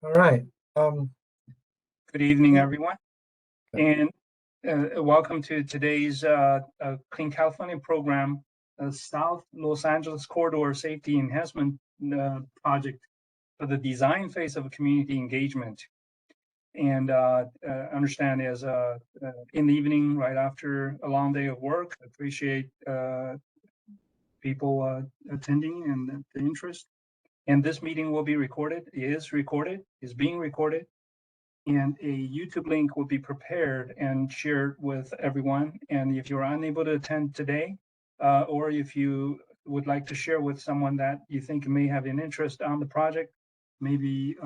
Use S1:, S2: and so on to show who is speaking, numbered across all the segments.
S1: All right.
S2: Good evening, everyone, and welcome to today's Clean California program, South Los Angeles Corridor Safety Enhancement Project for the design phase of community engagement. And understand as in the evening, right after a long day of work, appreciate people attending and the interest. And this meeting will be recorded, is being recorded. And a YouTube link will be prepared and shared with everyone. And if you're unable to attend today, or if you would like to share with someone that you think may have an interest on the project, maybe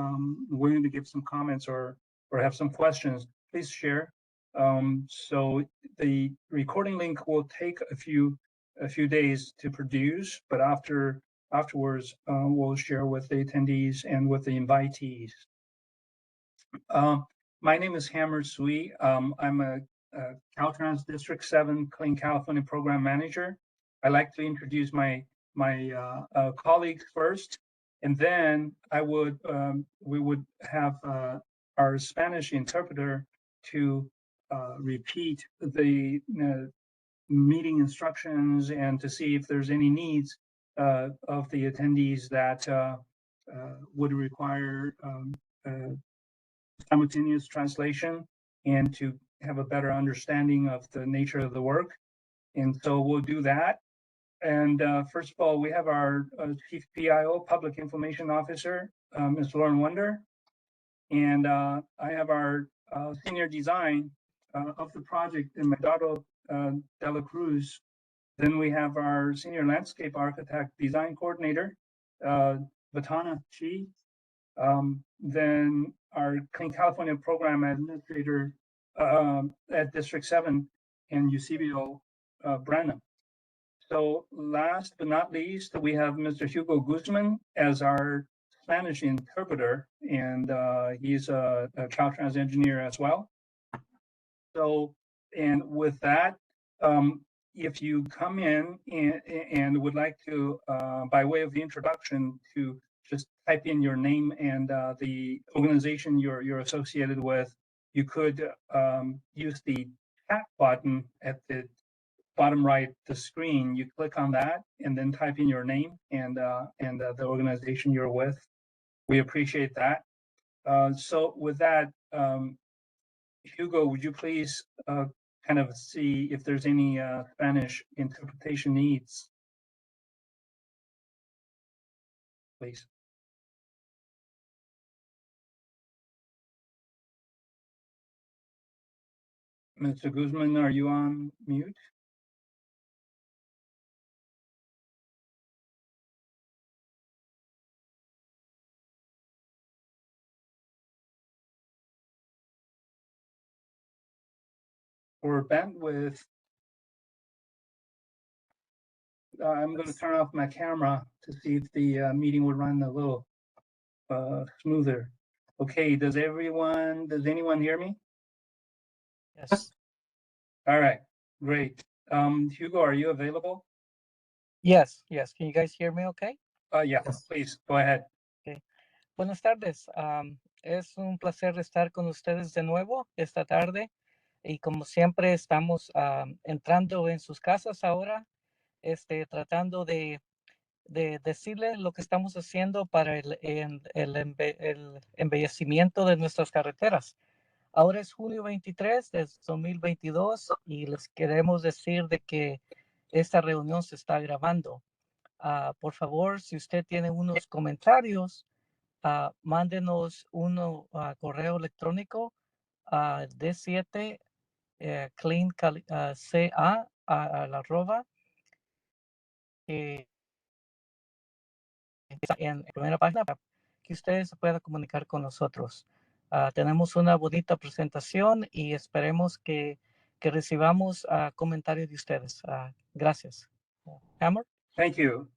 S2: willing to give some comments or have some questions, please share. So the recording link will take a few days to produce, but afterwards we'll share with the attendees and with the invitees. My name is Hammer Sui. I'm a Caltrans District 7 Clean California Program Manager. I'd like to introduce my colleagues first, and then we would have our Spanish interpreter to repeat the meeting instructions and to see if there's any needs of the attendees that would require simultaneous translation and to have a better understanding of the nature of the work. And so we'll do that. And first of all, we have our Chief PIO, Public Information Officer, Ms. Lauren Wonder. And I have our Senior Design of the project, Medaro de la Cruz. Then we have our Senior Landscape Architect Design Coordinator, Vatana Chi. Then our Clean California Program Administrator at District 7 and Eusebio Branham. So last but not least, we have Mr. Hugo Guzman as our Spanish interpreter, and he's a Caltrans engineer as well. So, and with that, if you come in and would like to, by way of the introduction, to just type in your name and the organization you're associated with, you could use the chat button at the bottom right of the screen. You click on that and then type in your name and the organization you're with. We appreciate that. So with that, Hugo, would you please kind of see if there's any Spanish interpretation needs, please? Mr. Guzman, are you on mute? For bandwidth, I'm going to turn off my camera to see if the meeting would run a little smoother. Okay, does anyone hear me?
S3: Yes.
S2: All right, great. Hugo, are you available?
S3: Yes. Can you guys hear me okay?
S2: Yeah, yes. Please, go ahead.
S3: Okay. Buenas tardes. Es un placer estar con ustedes de nuevo esta tarde. Y como siempre estamos entrando en sus casas ahora, tratando de decirles lo que estamos haciendo para el embellecimiento de nuestras carreteras. Ahora es julio 23 de 2022 y les queremos decir de que esta reunión se está grabando. Por favor, si usted tiene unos comentarios, mándenos uno correo electrónico a D7 clean ca @ en la primera página para que ustedes se puedan comunicar con nosotros. Tenemos una bonita presentación y esperemos que recibamos comentarios de ustedes. Gracias. Hammer?
S2: Thank you,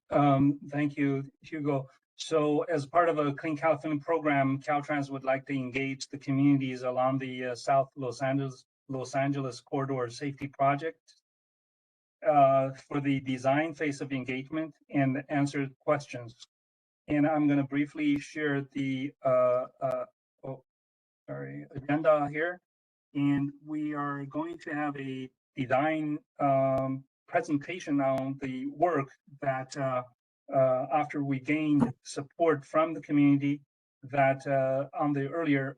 S2: Hugo. So as part of a Clean California program, Caltrans would like to engage the communities along the South Los Angeles Corridor Safety Project for the design phase of engagement and answer questions. and I'm going to briefly share the agenda here. And we are going to have a design presentation on the work that after we gained support from the community that on the earlier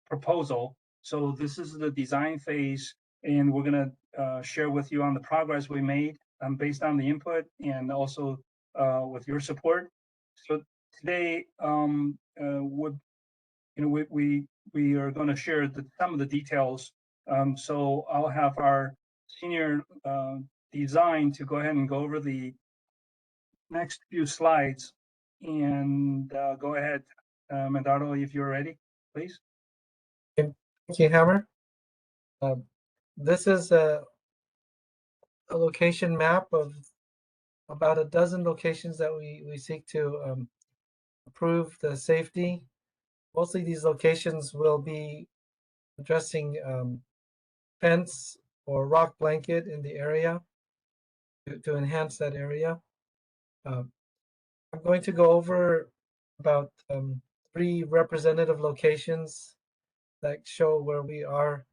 S2: proposal. So this is the design phase, and we're going to share with you on the progress we made based on the input and also with your support. So today, would we are going to share some of the details. So I'll have our senior design to go ahead and go over the next few slides, and go ahead, Medardo, if you're ready, please.
S1: Thank you, Hammer. This is a location map of about a dozen locations that we seek to improve the safety. Mostly these locations will be addressing fence or rock blanket in the area to enhance that area. I'm going to go over about 3 representative locations that show where we are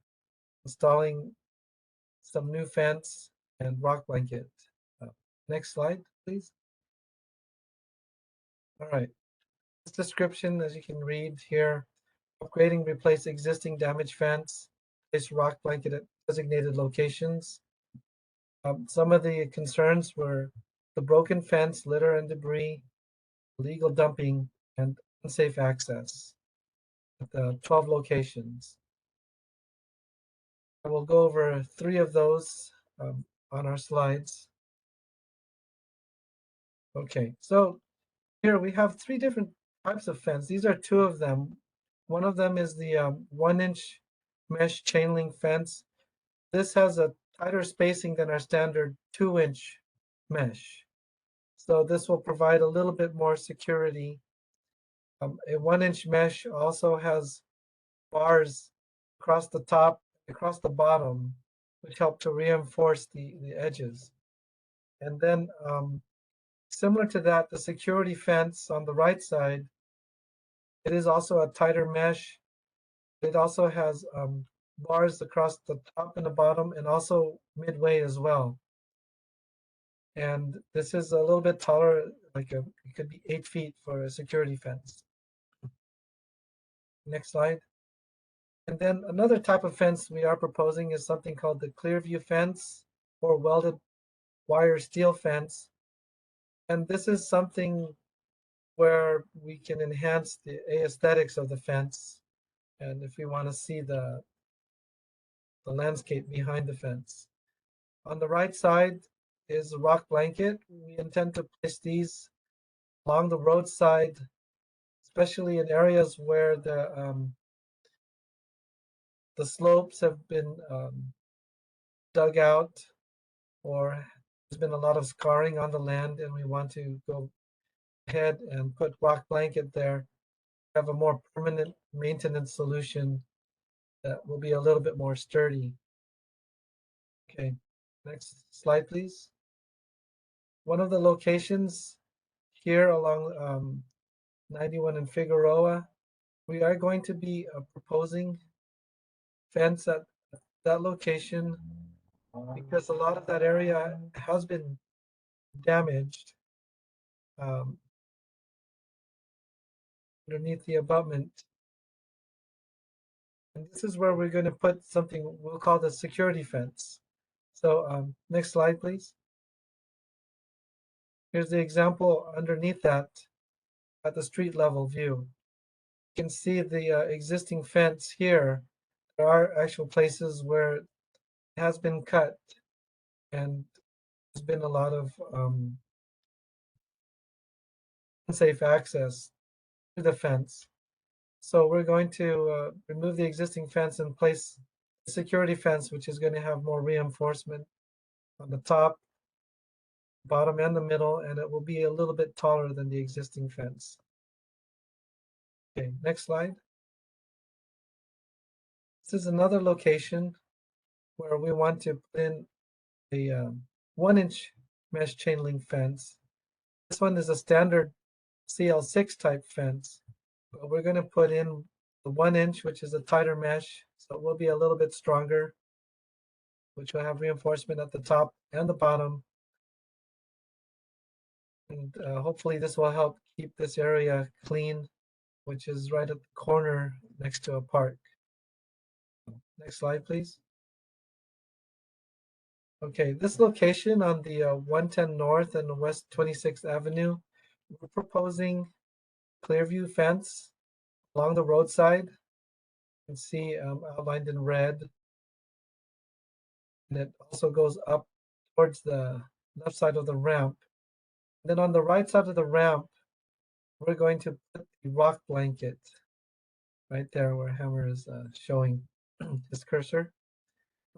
S1: installing some new fence and rock blanket. Next slide, please. All right. This description, as you can read here, upgrading, replace existing damaged fence, place rock blanket at designated locations. Some of the concerns were the broken fence, litter and debris, illegal dumping, and unsafe access at the 12 locations. I will go over 3 of those on our slides. Okay, so here we have 3 different types of fence. These are 2 of them. One of them is the 1-inch mesh chain link fence. This has a tighter spacing than our standard 2-inch mesh. So this will provide a little bit more security. A 1-inch mesh also has bars across the top, across the bottom, which help to reinforce the edges. And then similar to that, the security fence on the right side, it is also a tighter mesh. It also has bars across the top and the bottom and also midway as well. And this is a little bit taller, it could be 8 feet for a security fence. Next slide. And then another type of fence we are proposing is something called the clear view fence or welded wire steel fence. And this is something where we can enhance the aesthetics of the fence. And if we want to see the landscape behind the fence. On the right side is a rock blanket. We intend to place these along the roadside, especially in areas where the slopes have been dug out or there's been a lot of scarring on the land, and we want to go ahead and put rock blanket there, have a more permanent maintenance solution that will be a little bit more sturdy. Okay, next slide, please. One of the locations here along 91 in Figueroa, we are going to be proposing fence at that location because a lot of that area has been damaged underneath the abutment. And this is where we're going to put something we'll call the security fence. So next slide, please. Here's the example underneath that at the street level view. You can see the existing fence here. There are actual places where it has been cut and there's been a lot of unsafe access to the fence. So we're going to remove the existing fence and place a security fence, which is going to have more reinforcement on the top, bottom, and the middle, and it will be a little bit taller than the existing fence. Okay, next slide. This is another location where we want to put in a 1-inch mesh chain link fence. This one is a standard CL6 type fence. But we're going to put in the 1 inch, which is a tighter mesh, so it will be a little bit stronger, which will have reinforcement at the top and the bottom. And hopefully this will help keep this area clean, which is right at the corner next to a park. Next slide, please. Okay, this location on the 110 North and West 26th Avenue, we're proposing Clearview fence along the roadside. You can see outlined in red. And it also goes up towards the left side of the ramp. And then on the right side of the ramp, we're going to put the rock blanket right there where Hammer is showing his cursor.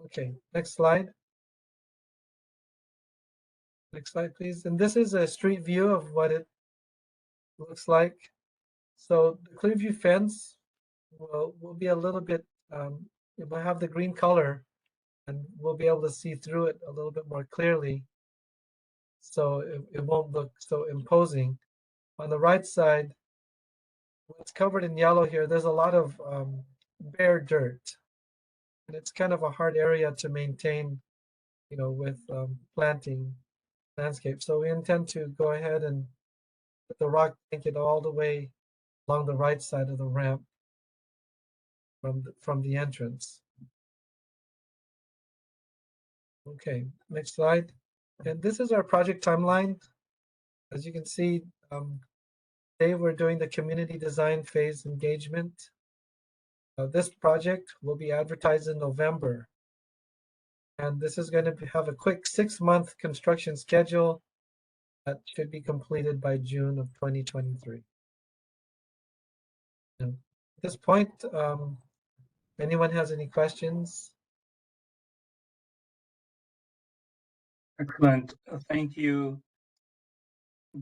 S1: Okay, next slide. Next slide, please. And this is a street view of what it looks like. So the Clearview fence will be a little bit, it will have the green color, and we'll be able to see through it a little bit more clearly. So it won't look so imposing. On the right side, what's covered in yellow here, there's a lot of bare dirt. And it's kind of a hard area to maintain, you know, with planting landscape. So we intend to go ahead and put the rock blanket all the way along the right side of the ramp from the entrance. Okay, next slide. And this is our project timeline. As you can see, today we're doing the community design phase engagement. This project will be advertised in November. And this is going to have a quick 6-month construction schedule that should be completed by June of 2023. And at this point, anyone has any questions?
S2: Excellent. Thank you.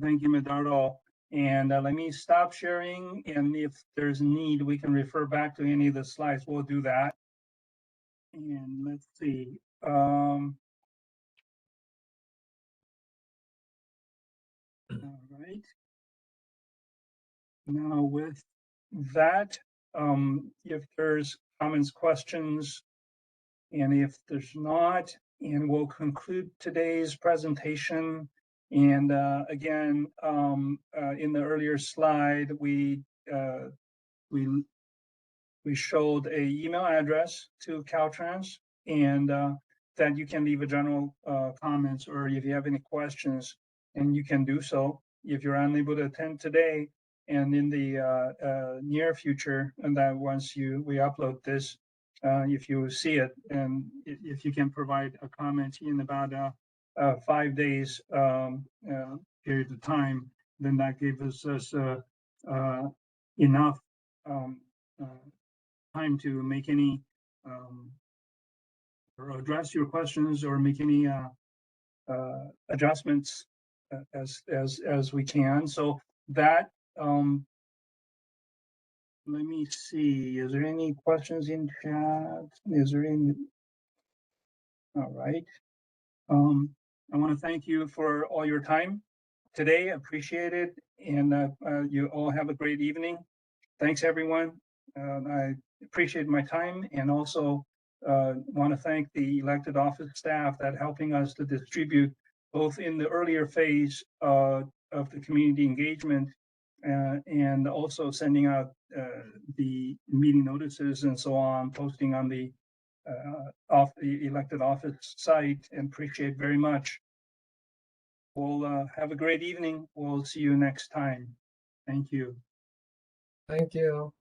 S2: Thank you, Medardo. And let me stop sharing. And if there's need, we can refer back to any of the slides. We'll do that. And let's see. All right. Now with that, if there's comments, questions, and if there's not, and we'll conclude today's presentation. And again, in the earlier slide, we showed a email address to Caltrans, and that you can leave a general comments, or if you have any questions, and you can do so. If you're unable to attend today, and in the near future, and that once we upload this, if you see it, and if you can provide a comment in about 5 days period of time, then that gives us enough time to make any or address your questions or make any adjustments as we can. So that let me see. Is there any questions in chat? Is there any? All right. I want to thank you for all your time today. Appreciate it, and you all have a great evening. Thanks, everyone. I appreciate my time, and also want to thank the elected office staff that helping us to distribute both in the earlier phase of the community engagement and also sending out the meeting notices and so on, posting on the elected office site, and appreciate very much. We'll have a great evening. We'll see you next time. Thank you.
S1: Thank you.